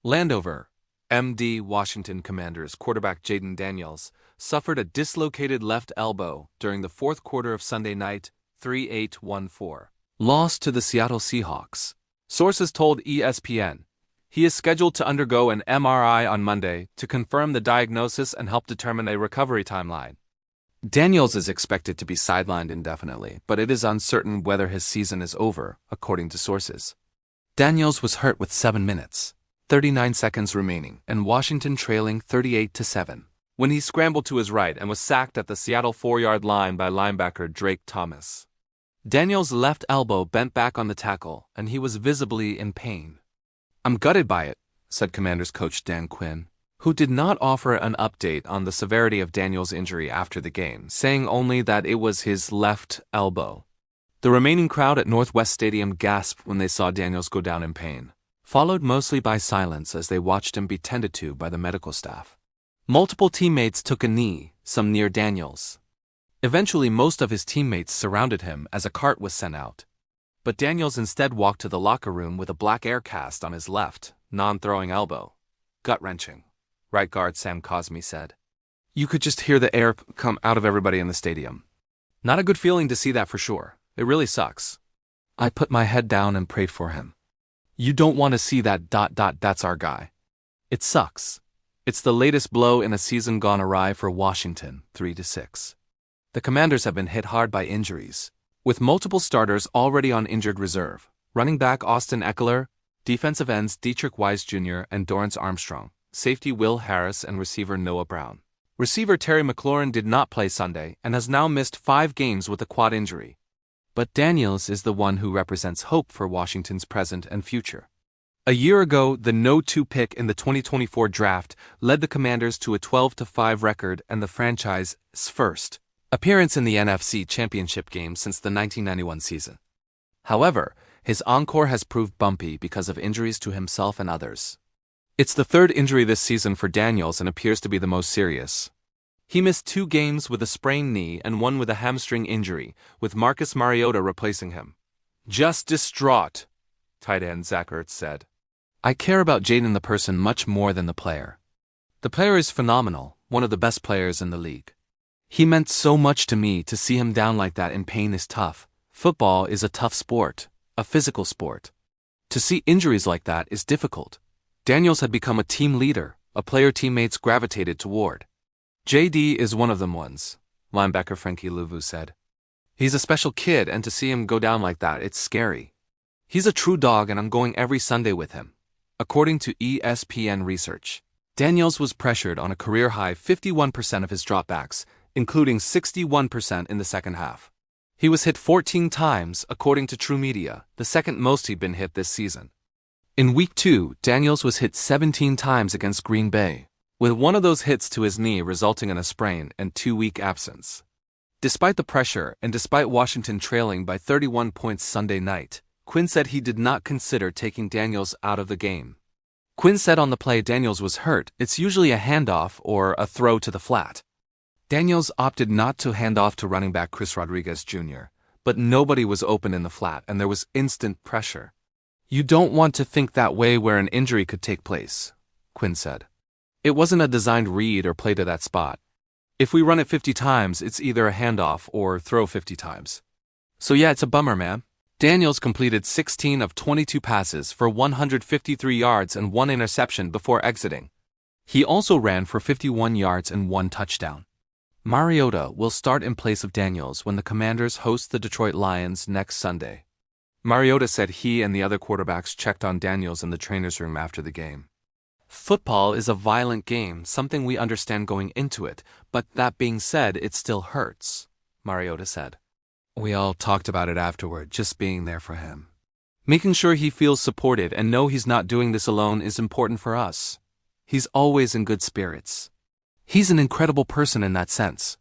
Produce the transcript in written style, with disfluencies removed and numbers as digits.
LANDOVER, MD Washington Commanders quarterback Jayden Daniels suffered a dislocated left elbow during the fourth quarter of Sunday night 3-8-1-4 loss to the Seattle Seahawks. Sources told ESPN he is scheduled to undergo an MRI on Monday to confirm the diagnosis and help determine a recovery timeline. Daniels is expected to be sidelined indefinitely, but it is uncertain whether his season is over, according to sources. Daniels was hurt with 7 minutes, 39 seconds remaining, and Washington trailing 38-7, when he scrambled to his right and was sacked at the Seattle 4-yard line by linebacker Drake Thomas. Daniels' left elbow bent back on the tackle, and he was visibly in pain. "I'm gutted by it," said Commanders coach Dan Quinn, who did not offer an update on the severity of Daniels' injury after the game, saying only that it was his left elbow. The remaining crowd at Northwest Stadium gasped when they saw Daniels go down in pain, followed mostly by silence as they watched him be tended to by the medical staff. Multiple teammates took a knee, some near Daniels. Eventually, most of his teammates surrounded him as a cart was sent out. But Daniels instead walked to the locker room with a black air cast on his left, non-throwing elbow. "Gut-wrenching," right guard Sam Cosmi said. "You could just hear the air come out of everybody in the stadium. Not a good feeling to see that for sure. It really sucks. I put my head down and prayed for him. You don't want to see that ... that's our guy. It sucks. It's the latest blow in a season gone awry for Washington, 3-6. The Commanders have been hit hard by injuries, with multiple starters already on injured reserve. Running back Austin Eckler, defensive ends Dietrich Wise Jr. and Dorrance Armstrong, safety Will Harris and receiver Noah Brown. Receiver Terry McLaurin did not play Sunday and has now missed 5 games with a quad injury. But Daniels is the one who represents hope for Washington's present and future. A year ago, the no-2 pick in the 2024 draft led the Commanders to a 12-5 record and the franchise's first appearance in the NFC Championship game since the 1991 season. However, his encore has proved bumpy because of injuries to himself and others. It's the 3rd injury this season for Daniels and appears to be the most serious. He missed 2 games with a sprained knee and 1 with a hamstring injury, with Marcus Mariota replacing him. "Just distraught," tight end Zach Ertz said. "I care about Jayden the person much more than the player. The player is phenomenal, one of the best players in the league. He meant so much to me. To see him down like that in pain is tough. Football is a tough sport, a physical sport. To see injuries like that is difficult." Daniels had become a team leader, a player teammates gravitated toward. "JD is one of them ones," linebacker Frankie Louvu said. "He's a special kid, and to see him go down like that, it's scary. He's a true dog, and I'm going every Sunday with him." According to ESPN research, Daniels was pressured on a career-high 51% of his dropbacks, including 61% in the second half. He was hit 14 times, according to True Media, the second most he'd been hit this season. In Week 2, Daniels was hit 17 times against Green Bay, with one of those hits to his knee resulting in a sprain and 2-week absence. Despite the pressure and despite Washington trailing by 31 points Sunday night, Quinn said he did not consider taking Daniels out of the game. Quinn said on the play Daniels was hurt, it's usually a handoff or a throw to the flat. Daniels opted not to hand off to running back Chris Rodriguez Jr., but nobody was open in the flat and there was instant pressure. "You don't want to think that way where an injury could take place," Quinn said. "It wasn't a designed read or play to that spot. If we run it 50 times, it's either a handoff or throw 50 times. So yeah, it's a bummer, man." Daniels completed 16 of 22 passes for 153 yards and 1 interception before exiting. He also ran for 51 yards and 1 touchdown. Mariota will start in place of Daniels when the Commanders host the Detroit Lions next Sunday. Mariota said he and the other quarterbacks checked on Daniels in the trainer's room after the game. "Football is a violent game, something we understand going into it, but that being said, it still hurts," Mariota said. "We all talked about it afterward, just being there for him. Making sure he feels supported and know he's not doing this alone is important for us. He's always in good spirits. He's an incredible person in that sense.